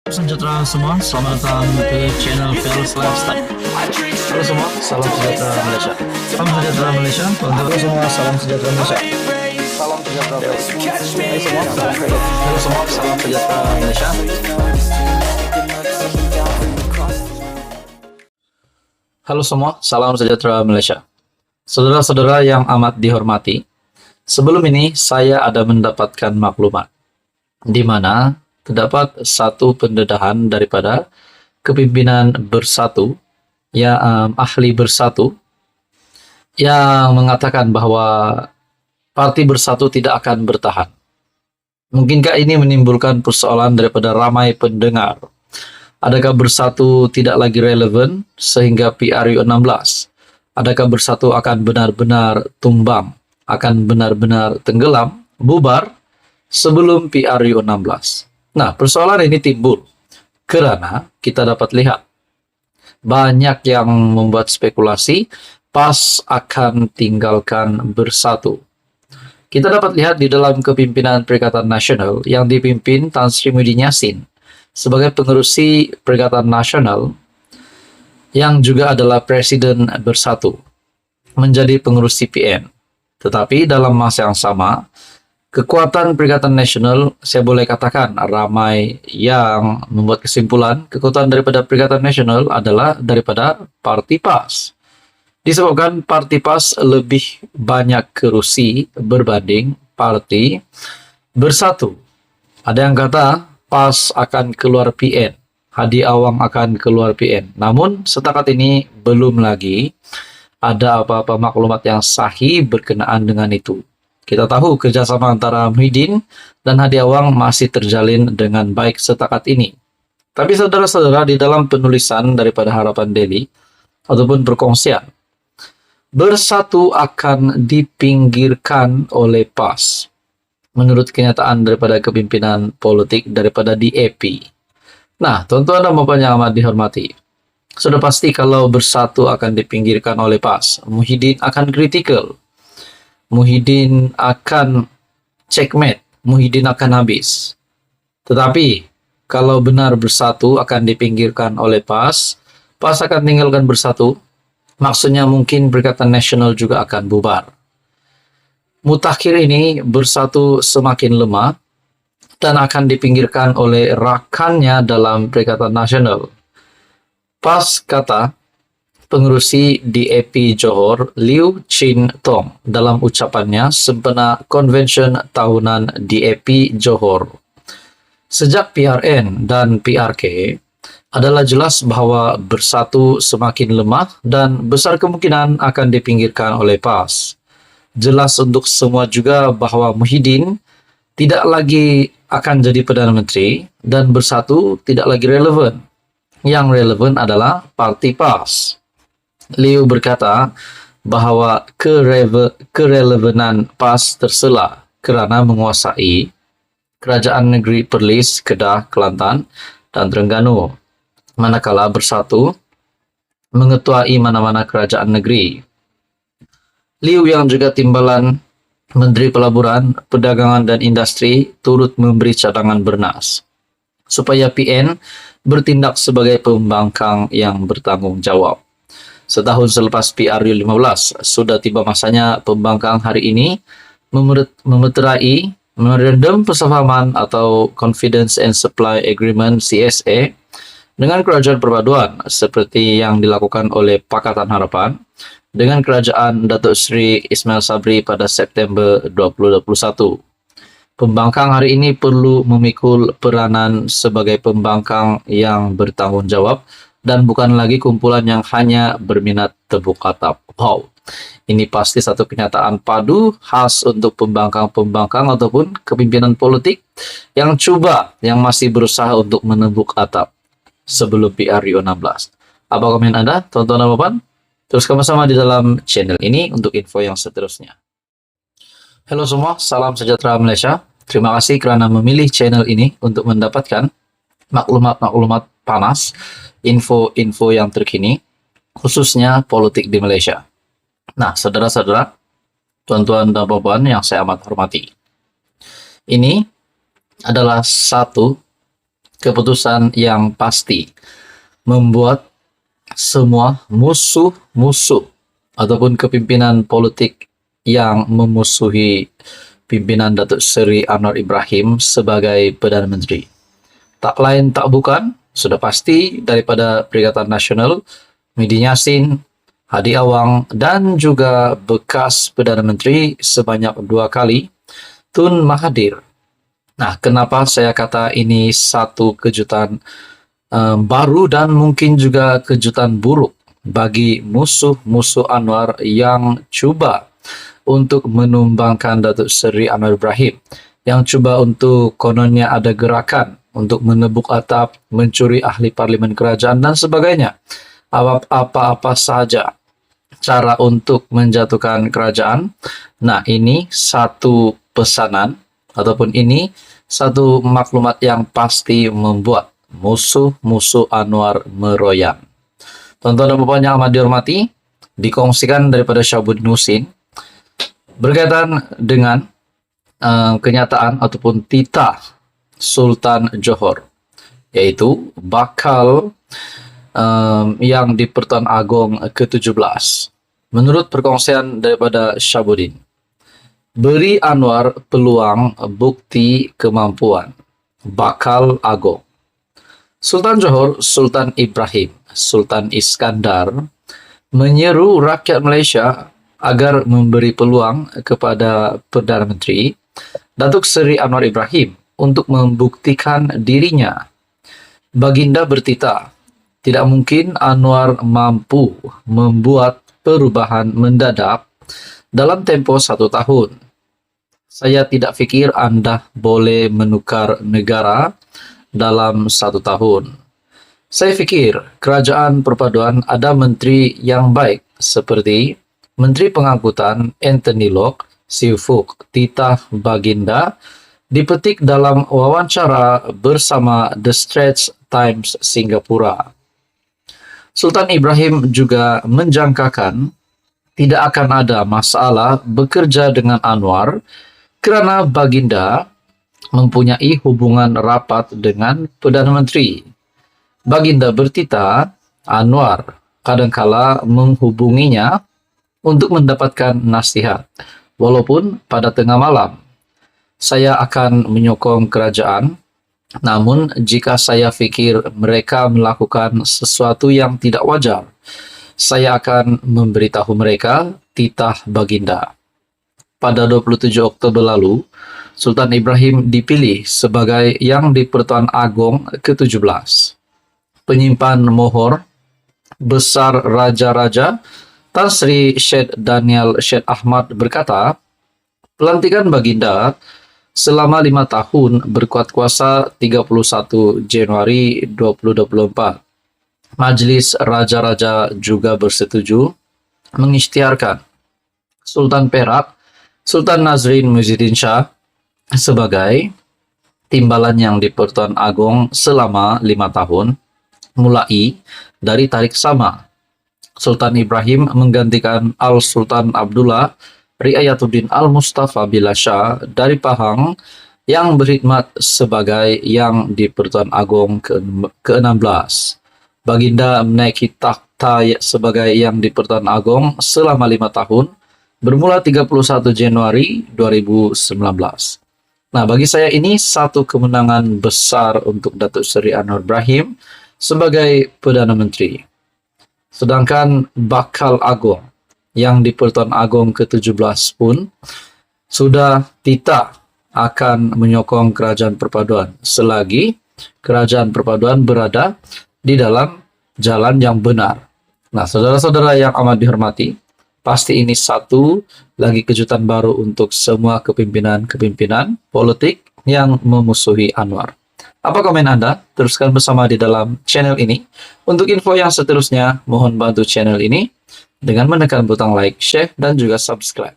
Sejahtera semua, selamat datang ke channel Fels Lifestyle. Halo semua, salam sejahtera Malaysia. Salam sejahtera Malaysia. Halo semua, salam sejahtera Malaysia. Salam sejahtera Malaysia. Halo semua, salam sejahtera Malaysia. Halo semua, salam sejahtera Malaysia. Saudara-saudara yang amat dihormati, sebelum ini saya ada mendapatkan maklumat di mana terdapat satu pendedahan daripada kepimpinan Bersatu, ahli Bersatu, yang mengatakan bahwa Parti Bersatu tidak akan bertahan. Mungkinkah ini menimbulkan persoalan daripada ramai pendengar? Adakah Bersatu tidak lagi relevan sehingga PRU16? Adakah Bersatu akan benar-benar tumbang, akan benar-benar tenggelam, bubar sebelum PRU16? Nah, persoalan ini timbul karena kita dapat lihat banyak yang membuat spekulasi PAS akan tinggalkan Bersatu. Kita dapat lihat di dalam kepimpinan Perikatan Nasional yang dipimpin Tan Sri Muhyiddin Yassin sebagai pengerusi Perikatan Nasional yang juga adalah Presiden Bersatu menjadi pengurus CPN. Tetapi dalam masa yang sama, kekuatan Perikatan Nasional, saya boleh katakan ramai yang membuat kesimpulan kekuatan daripada Perikatan Nasional adalah daripada Parti PAS. Disebabkan Parti PAS lebih banyak kerusi berbanding Parti Bersatu. Ada yang kata PAS akan keluar PN, Hadi Awang akan keluar PN. Namun setakat ini belum lagi ada apa-apa maklumat yang sahih berkenaan dengan itu. Kita tahu kerjasama antara Muhyiddin dan Hadi Awang masih terjalin dengan baik setakat ini. Tapi saudara-saudara, di dalam penulisan daripada Harapan Daily ataupun perkongsian, Bersatu akan dipinggirkan oleh PAS menurut kenyataan daripada kepimpinan politik daripada DAP. Nah, tuan-tuan dan puan yang amat dihormati, sudah pasti kalau Bersatu akan dipinggirkan oleh PAS, Muhyiddin akan kritikal. Muhyiddin akan checkmate, Muhyiddin akan habis. Tetapi kalau benar Bersatu akan dipinggirkan oleh PAS, PAS akan tinggalkan Bersatu, maksudnya mungkin Perikatan Nasional juga akan bubar. Mutakhir ini Bersatu semakin lemah dan akan dipinggirkan oleh rakannya dalam Perikatan Nasional. PAS kata pengerusi DAP Johor Liu Chin Tong dalam ucapannya sempena konvensyen tahunan DAP Johor. Sejak PRN dan PRK adalah jelas bahwa Bersatu semakin lemah dan besar kemungkinan akan dipinggirkan oleh PAS. Jelas untuk semua juga bahwa Muhyiddin tidak lagi akan jadi Perdana Menteri dan Bersatu tidak lagi relevan. Yang relevan adalah Parti PAS. Liu berkata bahwa kerelevanan PAS tersela kerana menguasai kerajaan negeri Perlis, Kedah, Kelantan, dan Terengganu, manakala Bersatu mengetuai mana-mana kerajaan negeri. Liu yang juga timbalan Menteri Pelaburan, Perdagangan dan Industri turut memberi cadangan bernas supaya PN bertindak sebagai pembangkang yang bertanggung jawab. Setahun selepas PRU15, sudah tiba masanya pembangkang hari ini memeterai memorandum persefahaman atau Confidence and Supply Agreement CSA dengan Kerajaan Perpaduan seperti yang dilakukan oleh Pakatan Harapan dengan Kerajaan Datuk Seri Ismail Sabri pada September 2021. Pembangkang hari ini perlu memikul peranan sebagai pembangkang yang bertanggung jawab dan bukan lagi kumpulan yang hanya berminat tepuk atap. Wow, ini pasti satu kenyataan padu khas untuk pembangkang-pembangkang ataupun kepimpinan politik yang masih berusaha untuk menembuk atap sebelum PRU16. Apa komen Anda, tuan-tuan dan puan? Teruskan bersama di dalam channel ini untuk info yang seterusnya. Halo semua, salam sejahtera Malaysia. Terima kasih kerana memilih channel ini untuk mendapatkan maklumat-maklumat panas, info-info yang terkini, khususnya politik di Malaysia. Nah, saudara-saudara, tuan-tuan dan puan yang saya amat hormati, ini adalah satu keputusan yang pasti membuat semua musuh-musuh ataupun kepimpinan politik yang memusuhi pimpinan Datuk Seri Anwar Ibrahim sebagai Perdana Menteri. Tak lain tak bukan, sudah pasti daripada Perikatan Nasional, Midi Yassin, Hadi Awang, dan juga bekas Perdana Menteri sebanyak 2 kali, Tun Mahathir. Nah, kenapa saya kata ini satu kejutan baru dan mungkin juga kejutan buruk bagi musuh-musuh Anwar yang cuba untuk menumbangkan Datuk Seri Anwar Ibrahim, yang cuba untuk kononnya ada gerakan untuk menebuk atap, mencuri ahli parlimen kerajaan dan sebagainya. Apa-apa saja cara untuk menjatuhkan kerajaan. Nah, ini satu pesanan ataupun ini satu maklumat yang pasti membuat musuh-musuh Anwar meroyan. Tuan-tuan dan puan yang amat dihormati, dikongsikan daripada Syahabuddin Husin berkaitan dengan kenyataan ataupun titah Sultan Johor, yaitu bakal yang di Pertuan Agong ke-17. Menurut perkongsian daripada Syahabuddin, beri Anwar peluang bukti kemampuan. Bakal Agong. Sultan Johor, Sultan Ibrahim, Sultan Iskandar menyeru rakyat Malaysia agar memberi peluang kepada Perdana Menteri Datuk Seri Anwar Ibrahim untuk membuktikan dirinya. Baginda bertitah, tidak mungkin Anwar mampu membuat perubahan mendadak dalam tempo 1 tahun. Saya tidak fikir anda boleh menukar negara dalam 1 tahun. Saya fikir kerajaan perpaduan ada menteri yang baik seperti Menteri Pengangkutan Anthony Locke, Sifuk titah Baginda, dipetik dalam wawancara bersama The Straits Times Singapura. Sultan Ibrahim juga menjangkakan tidak akan ada masalah bekerja dengan Anwar kerana Baginda mempunyai hubungan rapat dengan Perdana Menteri. Baginda bertitah Anwar kadangkala menghubunginya untuk mendapatkan nasihat, walaupun pada tengah malam. Saya akan menyokong kerajaan, namun jika saya fikir mereka melakukan sesuatu yang tidak wajar, saya akan memberitahu mereka, titah Baginda. Pada 27 Oktober lalu, Sultan Ibrahim dipilih sebagai Yang di-Pertuan Agong ke-17. Penyimpan mohor besar Raja-Raja Tan Sri Syed Daniel Syed Ahmad berkata, pelantikan Baginda selama 5 tahun berkuat kuasa 31 Januari 2024. Majlis Raja-Raja juga bersetuju mengisytiharkan Sultan Perak, Sultan Nazrin Muhyiddin Shah sebagai timbalan Yang di-Pertuan Agong selama 5 tahun, mulai dari tarikh sama. Sultan Ibrahim menggantikan Al-Sultan Abdullah Riayatuddin Al-Mustafa Billah Shah dari Pahang yang berkhidmat sebagai Yang di-Pertuan Agong ke-16. Baginda menaiki takhta sebagai Yang di-Pertuan Agong selama 5 tahun, bermula 31 Januari 2019. Nah, bagi saya ini satu kemenangan besar untuk Datuk Seri Anwar Ibrahim sebagai Perdana Menteri. Sedangkan bakal Agong Yang di-Pertuan Agong ke-17 pun sudah titah akan menyokong kerajaan perpaduan selagi kerajaan perpaduan berada di dalam jalan yang benar. Nah, saudara-saudara yang amat dihormati, pasti ini satu lagi kejutan baru untuk semua kepimpinan politik yang memusuhi Anwar. Apa komen Anda? Teruskan bersama di dalam channel ini. Untuk info yang seterusnya, mohon bantu channel ini dengan menekan butang like, share, dan juga subscribe.